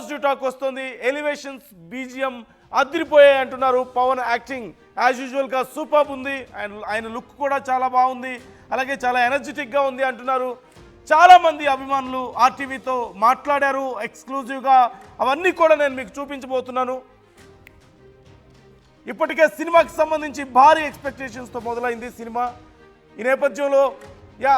Positive talk వస్తుంది. Elevations BGM అదిరిపోయాయి అంటున్నారు. Pawan acting as యూజువల్గా సూపర్ ఉంది. ఆయన లుక్ కూడా చాలా బాగుంది, అలాగే చాలా ఎనర్జెటిక్గా ఉంది అంటున్నారు. చాలామంది అభిమానులు ఆర్టీవీతో మాట్లాడారు ఎక్స్క్లూజివ్గా. అవన్నీ కూడా నేను మీకు చూపించబోతున్నాను. ఇప్పటికే సినిమాకి సంబంధించి భారీ ఎక్స్పెక్టేషన్స్తో మొదలైంది సినిమా. ఈ నేపథ్యంలో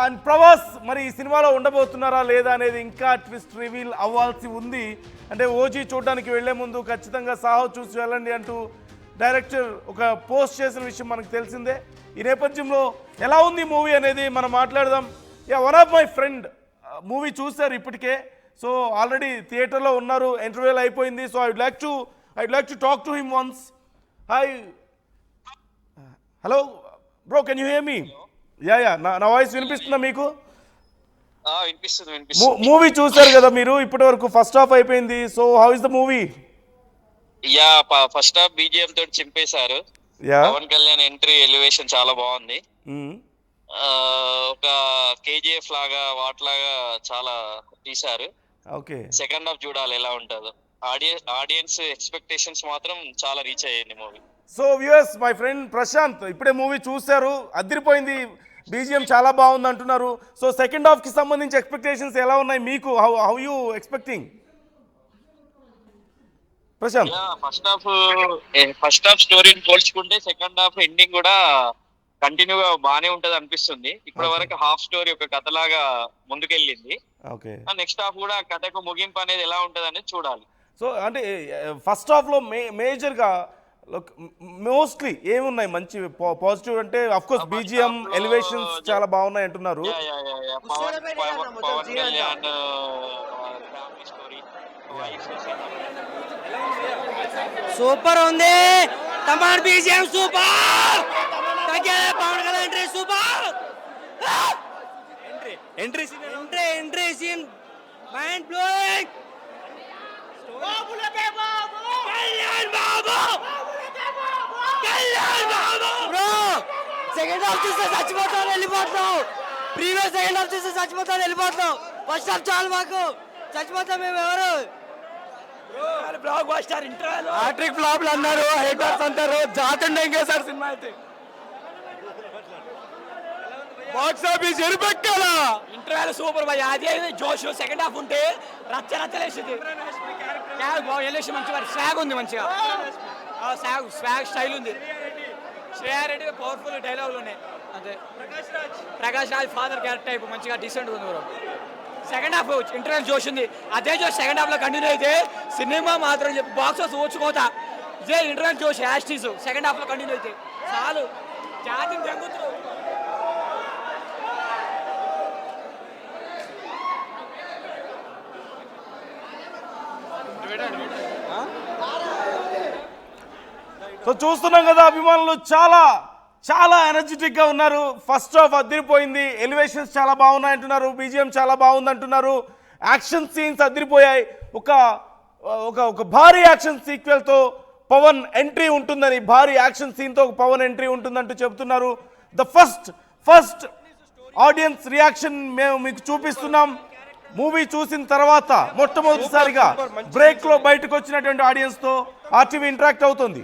అండ్ ప్రభాస్ మరి ఈ సినిమాలో ఉండబోతున్నారా లేదా అనేది ఇంకా ట్విస్ట్ రివీల్ అవ్వాల్సి ఉంది. అంటే ఓజీ చూడడానికి వెళ్లే ముందు ఖచ్చితంగా సాహో చూసి వెళ్ళండి అంటూ డైరెక్టర్ ఒక పోస్ట్ చేసిన విషయం మనకు తెలిసిందే. ఈ నేపథ్యంలో ఎలా ఉంది మూవీ అనేది మనం మాట్లాడదాం. One of my friend movie చూశారు ఇప్పటికే. సో ఆల్రెడీ థియేటర్లో ఉన్నారు, ఇంటర్వ్యూలు అయిపోయింది. So I'd like to talk to him once. Hi, hello bro, can you hear me? నా వాయిస్ వినిపిస్తుందా మీకు? మూవీ చూసారు కదా మీరు ఇప్పటి వరకు? ఫస్ట్ హాఫ్ అయిపోయింది. So how is the movie? First half BGM తోటి చింపేశారు. పవన్ కళ్యాణ్ ఎంట్రీ ఎలివేషన్ చాలా బాగుంది. ఒక కేజీఎఫ్ లాగా వాట్లాగా చాలా తీశారు. ఓకే, సెకండ్ హాఫ్ చూడాలి ఎలా ఉంటుందో. ఆడియన్స్ ఎక్స్పెక్టేషన్స్ మాత్రం చాలా రీచ్ అయ్యింది movie. So viewers, my friend Prashanth ఇప్పుడే మూవీ చూశారు, అదిరిపోయింది, బీజిఎం చాలా బాగుంది అంటున్నారు. సో సెకండ్ హాఫ్ కి సంబంధించి ఎక్స్పెక్టేషన్స్ ఎలా ఉన్నాయి మీకు? How you expecting Prashanth? First half స్టోరీని పోల్చుకుంటే సెకండ్ హాఫ్ ఎండింగ్ కూడా కంటిన్యూగా బానే ఉంటది అనిపిస్తుంది. ఇప్పటి వరకు హాఫ్ స్టోరీ ఒక కథలాగా ముందుకెళ్ళింది. నెక్స్ట్ హాఫ్ కూడా కథకు ముగింపు అనేది ఎలా ఉంటది అనేది చూడాలి. సో అంటే ఫస్ట్ హాఫ్ లో మేజర్ గా మోస్ట్లీ ఏమున్నాయి మంచి పాజిటివ్? అంటే అఫ్ కోర్స్ బీజిఎం, ఎలివేషన్స్ చాలా బాగున్నాయి అంటున్నారు. Pawan Kalyan family story super ఉంది. Thaman BGM super. Pawan Kalyan entry super. Entry scene mind blowing. Bro second half చూస్తే చచ్చిపోతాను వెళ్ళిపోతాం. ప్రీవియస్ సెకండ్ హాఫ్ చూస్తే చచ్చిపోతాను వెళ్ళిపోతాం. ఫస్ట్ హాఫ్ చాలు మాకు, చచ్చిపోతాం మేము. ఎవరు బ్లాక్ బస్టర్ ఇంటర్వెల్ హ్యాట్రిక్ ఫ్లాప్లు అన్నారు, హేటర్స్ అంటారు, జాతండే సార్ సినిమా అయితే. బాక్స్ ఆఫీస్ ఎరుపెట్టాల ఇంటర్వెల్ సూపర్ భయ్. అదే జోష్ సెకండ్ హాఫ్ ఉంటే రచ్చ రచ్చలేసింది. ఎలివేషన్ మంచిగా, స్వాగ్ ఉంది మంచిగా, స్వాగ్ స్టైల్ ఉంది. శ్రేయా రెడ్డి పవర్ఫుల్ డైలాగులు ఉన్నాయి. అదే Prakash Raj father character type మంచిగా డీసెంట్ ఉంది బ్రో. సెకండ్ హాఫ్ ఇంటర్వెల్ జోష్ ఉంది. అదే జోష్ సెకండ్ హాఫ్ లో కంటిన్యూ అయితే సినిమా మాత్రం బాక్స్ ఆఫీస్ ఓచుకోతా. ఇదే ఇంటర్వెల్ జోష్ యాస్టీస్ సెకండ్ హాఫ్ లో కంటిన్యూ అయితే చాలు. జాతిని జంగుతున్నారు. సో చూస్తున్నాం కదా, అభిమానులు చాలా చాలా ఎనర్జెటిక్గా ఉన్నారు. ఫస్ట్ హాఫ్ అదిరిపోయింది, ఎలివేషన్స్ చాలా బాగున్నాయి అంటున్నారు, బీజిఎం చాలా బాగుంది అంటున్నారు, యాక్షన్ సీన్స్ అదిరిపోయాయి. ఒక భారీ యాక్షన్ సీక్వెల్తో పవన్ ఎంట్రీ ఉంటుందని, భారీ యాక్షన్ సీన్తో పవన్ ఎంట్రీ ఉంటుందంటూ చెబుతున్నారు. ద ఫస్ట్ ఆడియన్స్ రియాక్షన్ మేము మీకు చూపిస్తున్నాం. మూవీ చూసిన తర్వాత మొట్టమొదటిసారిగా బ్రేక్లో బయటకు వచ్చినటువంటి ఆడియన్స్తో ఆర్టీవీ ఇంటరాక్ట్ అవుతుంది.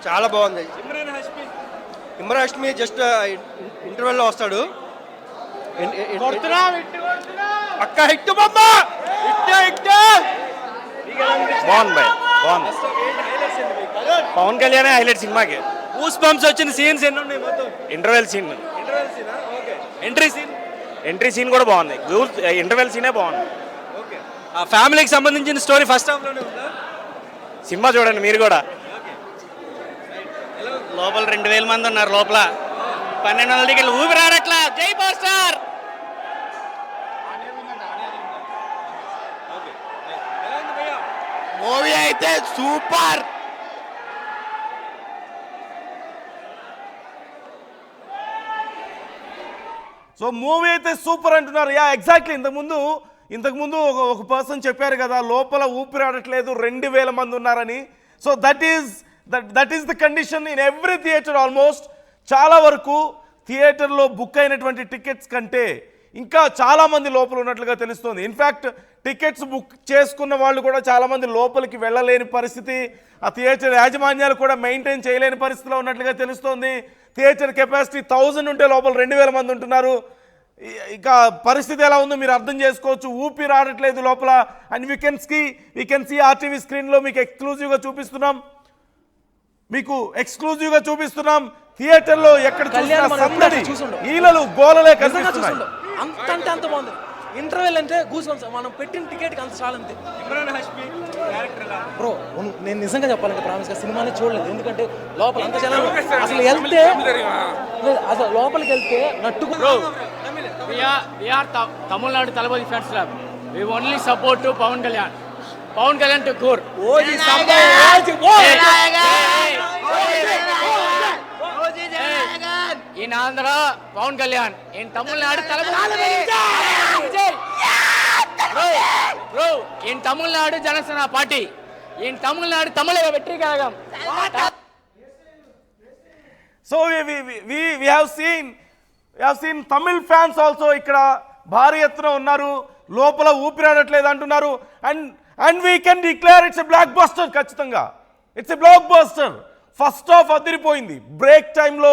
చాలా బాగుంది. ఇమ్రాన్ హష్మి జస్ట్ ఇంటర్వెల్లో వస్తాడు. పక్కా హిట్ బాగుంది. పవన్ కళ్యాణ్ హైలైట్ సినిమాకి. గూస్ బంప్స్ వచ్చిన సీన్స్ ఎన్ని ఉన్నాయి మొత్తం? ఇంటర్వెల్ సీన్, ఎంట్రీ సీన్ కూడా బాగుంది. ఇంటర్వెల్ సీనే బాగుంది. ఆ ఫ్యామిలీకి సంబంధించిన స్టోరీ ఫస్ట్ హాఫ్ లోనే ఉందా? సినిమా చూడండి మీరు కూడా. లోపల 2000 మంది ఉన్నారు. లోపల 1200 టికెట్లు ఊపిరాడట్లా. జై పవర్ స్టార్. మూవీ అయితే సూపర్. సో మూవీ అయితే సూపర్ అంటున్నారు. ఎగ్జాక్ట్లీ. ఇంతకుముందు ఒక పర్సన్ చెప్పారు కదా, లోపల ఊపిరాడట్లేదు, 2000 మంది ఉన్నారని. So that is the condition in every theatre almost. చాలా వరకు థియేటర్లో బుక్ అయినటువంటి టికెట్స్ కంటే ఇంకా చాలామంది లోపల ఉన్నట్లుగా తెలుస్తోంది. ఇన్ఫ్యాక్ట్ టికెట్స్ బుక్ చేసుకున్న వాళ్ళు కూడా చాలామంది లోపలికి వెళ్ళలేని పరిస్థితి, ఆ థియేటర్ యాజమాన్యాలు కూడా మెయింటైన్ చేయలేని పరిస్థితిలో ఉన్నట్లుగా తెలుస్తోంది. థియేటర్ కెపాసిటీ 1000 ఉంటే లోపల 2000 మంది ఉంటున్నారు. ఇక పరిస్థితి ఎలా ఉందో మీరు అర్థం చేసుకోవచ్చు. ఊపిరి ఆడట్లేదు లోపల. And we can see RTV స్క్రీన్లో మీకు ఎక్స్క్లూజివ్గా చూపిస్తున్నాం. థియేటర్లో ఎక్కడ చూసినా సందడి, ఈలలు గోలలే కనిపిస్తున్నాయి. అంత బాగుంది. ఇంటర్వెల్ అంటే గూస్ మనం పెట్టిన టికెట్కి అంత చాలంతే. బ్రో నేను నిజంగా చెప్పాలంటే ప్రామిస్గా సినిమానే చూడలేదు, ఎందుకంటే లోపల అంత జనం అసలు వెళ్తే లోపలికి వెళ్తే నట్టుకు. Tamil Nadu Thalapathy fans club, we only support to Pawan Kalyan to core. in Andhra Pawan Kalyan, in Tamil Nadu bro, in Tamil Nadu Janasena party, in Tamil Nadu Tamil Vetri Kalagam. So we have seen Tamil fans also ikkada bhari ettuna unnaru, lopala ఊపిరాడట్లేదు అంటున్నారు. and we can declare it's a blockbuster. ఖచ్చితంగా it's a blockbuster. First half అదిరిపోయింది. Break టైంలో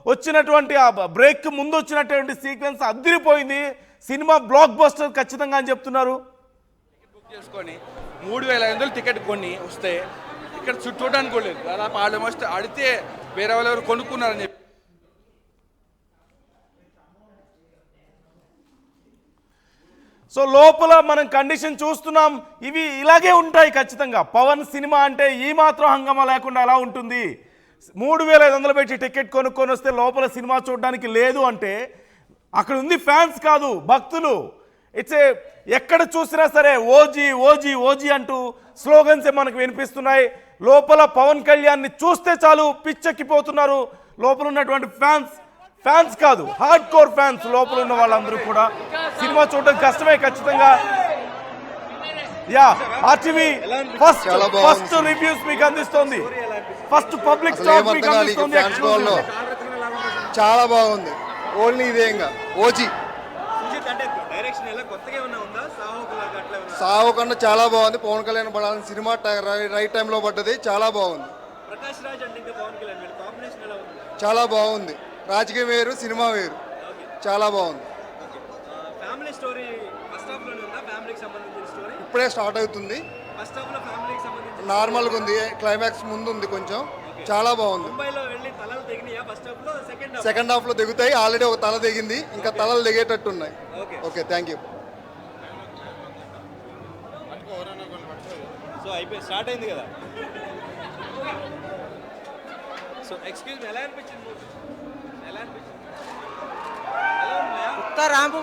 వచ్చినటువంటి ఆ break ముందు వచ్చినటువంటి sequence అదిరిపోయింది. Cinema block buster ఖచ్చితంగా అని చెప్తున్నారు. బుక్ చేసుకొని 3500 టికెట్ కొని వస్తే ఇక్కడ చూడడానికి కూడా లేదు. దాదాపు ఆల్మోస్ట్ ఆడితే వేరే వాళ్ళు కొనుక్కున్నారని చెప్పి. సో లోపల మనం కండిషన్ చూస్తున్నాం. ఇవి ఇలాగే ఉంటాయి ఖచ్చితంగా. పవన్ సినిమా అంటే ఈ మాత్రం హంగామా లేకుండా ఎలా ఉంటుంది? 3500 పెట్టి టికెట్ కొనుక్కొని వస్తే లోపల సినిమా చూడడానికి లేదు అంటే అక్కడ ఉంది ఫ్యాన్స్ కాదు, భక్తులు. ఎక్కడ చూసినా సరే ఓజీ ఓజీ ఓజీ అంటూ స్లోగన్సే మనకు వినిపిస్తున్నాయి. లోపల పవన్ కళ్యాణ్ని చూస్తే చాలు పిచ్చెక్కిపోతున్నారు. లోపల ఉన్నటువంటి ఫ్యాన్స్ కాదు, హార్డ్ కోర్ ఫ్యాన్స్ లోపల ఉన్న వాళ్ళందరూ కూడా. సినిమా చూడడం కష్టమే ఖచ్చితంగా. ఆర్టీవీ ఫస్ట్ రివ్యూస్ మీకు అందిస్తోంది, ఫస్ట్ పబ్లిక్ టాక్ మీకు అందిస్తుంది. చాలా బాగుంది. ఓన్లీ ఇదే ఇంకా ఓజీ సాహో కన్నా చాలా బాగుంది. పవన్ కళ్యాణ్ పడాలని సినిమా రైట్ టైంలో పడ్డది, చాలా బాగుంది. చాలా బాగుంది. రాజకీయం వేరు, సినిమా వేరు, చాలా బాగుంది. ఇప్పుడే స్టార్ట్ అవుతుంది, నార్మల్గా ఉంది. క్లైమాక్స్ ముందు ఉంది కొంచెం, చాలా బాగుంది. సెకండ్ హాఫ్ లో దిగుతాయి. ఆల్రెడీ ఒక తల దిగింది, ఇంకా తలలు దిగేటట్టు ఉన్నాయి. Okay, thank you. సో అయిపోయి స్టార్ట్ అయింది కదా. సో ఎక్స్క్యూజ్ మీ, ఎలా అనిపించింది? ర్యాంప్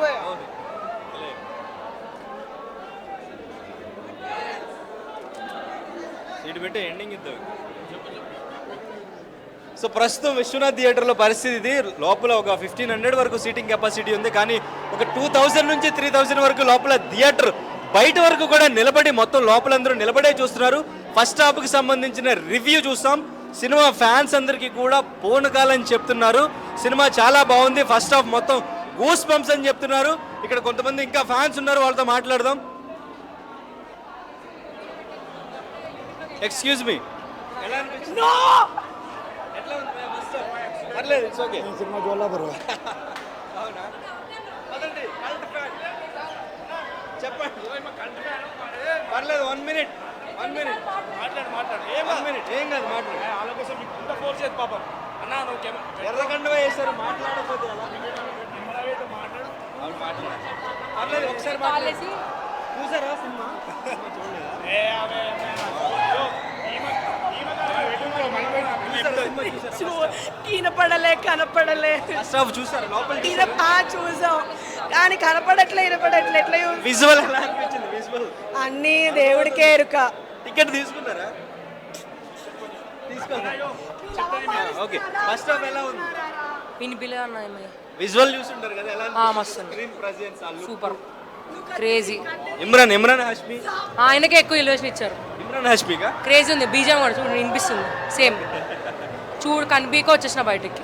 సీటు పెట్టి ఎండింగ్ ఇద్దాం. సో ప్రస్తుతం విశ్వనాథ్ థియేటర్లో పరిస్థితి ఇది. లోపల ఒక 1500 వరకు సీటింగ్ కెపాసిటీ ఉంది, కానీ ఒక 2000 నుంచి 3000 వరకు లోపల థియేటర్ బయట వరకు కూడా నిలబడి, మొత్తం లోపలందరూ నిలబడే చూస్తున్నారు. ఫస్ట్ హాఫ్కి సంబంధించిన రివ్యూ చూస్తాం. సినిమా ఫ్యాన్స్ అందరికీ కూడా పూనకాలని చెప్తున్నారు. సినిమా చాలా బాగుంది. ఫస్ట్ హాఫ్ మొత్తం గూస్ బంప్స్ అని చెప్తున్నారు. ఇక్కడ కొంతమంది ఇంకా ఫ్యాన్స్ ఉన్నారు, వాళ్ళతో మాట్లాడదాం. ఎక్స్క్యూజ్ మీ, ఎలా అనిపించింది? ఎట్లా ఉంది? పర్లేదు, ఇట్స్ ఓకే. సినిమా చూడాలి బ్రో. అవునా? పదండి, కల్ట్ ఫ్యాన్ చెప్పండి. పర్లేదు, 1 మినిట్ మాట్లాడు. ఏం కాదు, మాట్లాడు. వాళ్ళ కోసం మీకు అంత ఫోర్స్ చేసి పాపం అన్నా, నువ్వు ఎర్రగండుగా వేస్తారు, మాట్లాడకపోతే అలా మాట్లాడు. పర్లేదు, ఒకసారి మాట్లాడు. చూసారా సినిమా? కనపడలే చూసారా లోపల? చూసాం కానీ కనపడట్లే ఎట్లా విజువల్ ఎలా అనిపించింది? విజువల్ అన్ని దేవుడికే ఎరుక. టికెట్ తీసుకున్నారా? ఓకే, ఫస్ట్ హాఫ్ ఎలా ఉంది? వినిపిలే అన్న. విజువల్ చూసుంటారు కదా, ఎలా మస్తు screen presence super crazy. Imran Hashmi ఆయనకే ఎక్కువ ఎలివేషన్ ఇచ్చారు. ఇమ్రాన్ హాష్మిగా క్రేజీ ఉంది. బీజం కూడా చూడు వినిపిస్తుంది సేమ్. చూడు కనిపించక వచ్చేసిన బయటకి.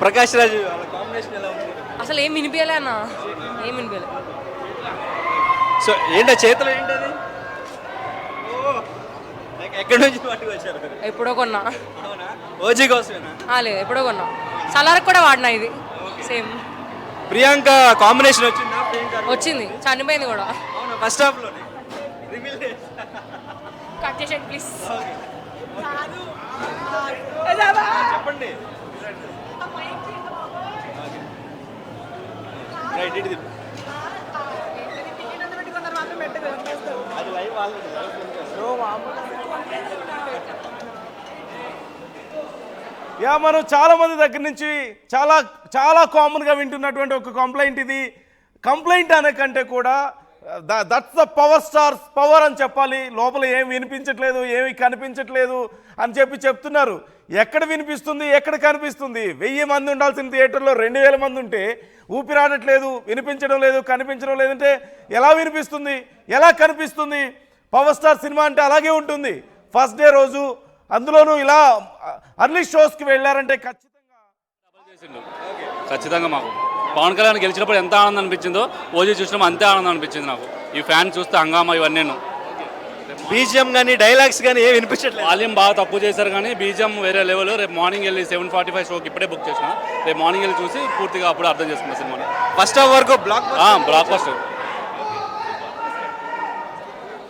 ప్రకాష్ రాజ్ వాళ్ళ కాంబినేషన్ ఎలా ఉంది? అసలు ఏం వినిపించలే అన్న, ఏమి వినిపించలేదు. సో ఏంటో చేతిలో ఏంటది? ఎక్కడి నుంచి పట్టుకొచ్చారు? ఎప్పుడో కొన్నా. అవునా? ఓజీ కోసమేనా? లేదు, ఎప్పుడో కొన్నా. సలార్కి కూడా వాడినా ఇది సేమ్. ప్రియాంక కాంబినేషన్ వచ్చిందా? వచ్చింది, చనిపోయింది కూడా. అవునా? ఫస్ట్ హాఫ్ లోనే రివీల్ కట్ చేసేయండి ప్లీజ్. చెప్పండి. రైట్, ఇటు తిప్పు. అది లైవ్ యా మనం చాలా మంది దగ్గర నుంచి చాలా చాలా కామన్గా వింటున్నటువంటి ఒక కంప్లైంట్ ఇది. కంప్లైంట్ అనే కంటే కూడా that's the power stars power అని చెప్పాలి. లోపల ఏమి వినిపించట్లేదు, ఏమి కనిపించట్లేదు అని చెప్తున్నారు. ఎక్కడ వినిపిస్తుంది, ఎక్కడ కనిపిస్తుంది? 1000 మంది ఉండాల్సిన థియేటర్లో 2000 మంది ఉంటే ఊపిరాడట్లేదు, వినిపించడం లేదు, కనిపించడం లేదంటే ఎలా వినిపిస్తుంది, ఎలా కనిపిస్తుంది? పవర్ స్టార్ సినిమా అంటే అలాగే ఉంటుంది. ఫస్ట్ డే రోజు అందులోనూ ఇలా అర్లీ షోస్కి వెళ్ళారంటే ఖచ్చితంగా మాకు పవన్ కళ్యాణ్ గెలిచినప్పుడు ఎంత ఆనందం అనిపించిందో ఓజీ చూసినప్పుడు అంతే ఆనందం అనిపించింది నాకు. ఈ ఫ్యాన్ చూస్తే హంగామా ఇవన్నీ. బీజిఎం కానీ డైలాగ్స్ కానీ ఏమి వినిపించట్లేదు. వాల్యూమ్ బాగా తక్కువ చేశారు కానీ బీజిఎం వేరే లెవెల్. రేపు మార్నింగ్ వెళ్ళి 7:45 షోకి ఇప్పుడే బుక్ చేసిన. రేపు మార్నింగ్ వెళ్ళి చూసి పూర్తిగా అప్పుడు అర్థం చేసుకున్నా సినిమాని. ఫస్ట్ హాఫ్ వరకు బ్లాక్ బస్టర్.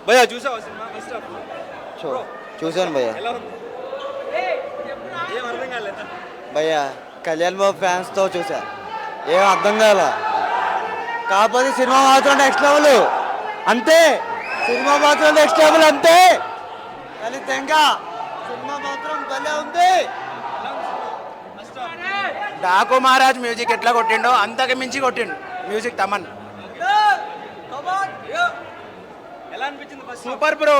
భయ్యా చూసావా సినిమా ఫస్ట్ హాఫ్? చూసాను భయ్యా. ఎలా ఉంది? ఏం అర్థం కాలేదా? భయ్యా కళ్యాణ్ బాబు ఫ్యాన్స్తో చూసా, ఏం అర్థం కాల. కాకపోతే సినిమా మాత్రం నెక్స్ట్ లెవెల్ అంతే. సినిమా మాత్రం నెక్స్ట్ లెవెల్ అంతే. కానీ తెంగా సినిమా మాత్రం భలే ఉంది. డాకు మహారాజ్ మ్యూజిక్ ఎట్లా కొట్టిండో అంతకు మించి కొట్టిండు మ్యూజిక్ తమన్. ఎలా అనిపించింది ఫస్ట్? Super bro.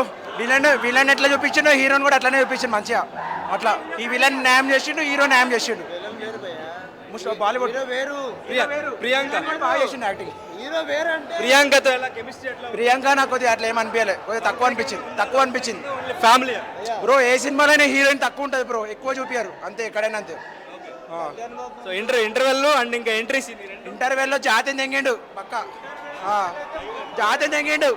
విలన్ ఎట్లా చూపించిండో హీరోని కూడా అట్లనే చూపించిండు మంచిగా. అట్లా ఈ విలన్ న్యాయం చేసిండు, హీరో న్యాయం చేసిండు. బాలీవుడ్ ప్రియాంక బాగా చేసిండు యాక్టింగ్. హీరో వేరే అంటే ప్రియాంకతో ఎలా కెమిస్ట్రీ ఎట్లా? ప్రియాంక నాకు కొద్దిగా అట్లా ఏం అనిపించలేదు, కొద్దిగా తక్కువ అనిపించింది. ఫ్యామిలీ బ్రో ఏ సినిమాలోనే హీరోయిన్ తక్కువ ఉంటుంది బ్రో, ఎక్కువ చూపించారు అంతే, ఎక్కడైనా అంతే. సో ఇంటర్వెల్ అండ్ ఇంకా ఎంట్రీ సీన్. ఇంటర్వెల్లో జాతిని తెంగిండు పక్క, జాతిని తెంగిండు.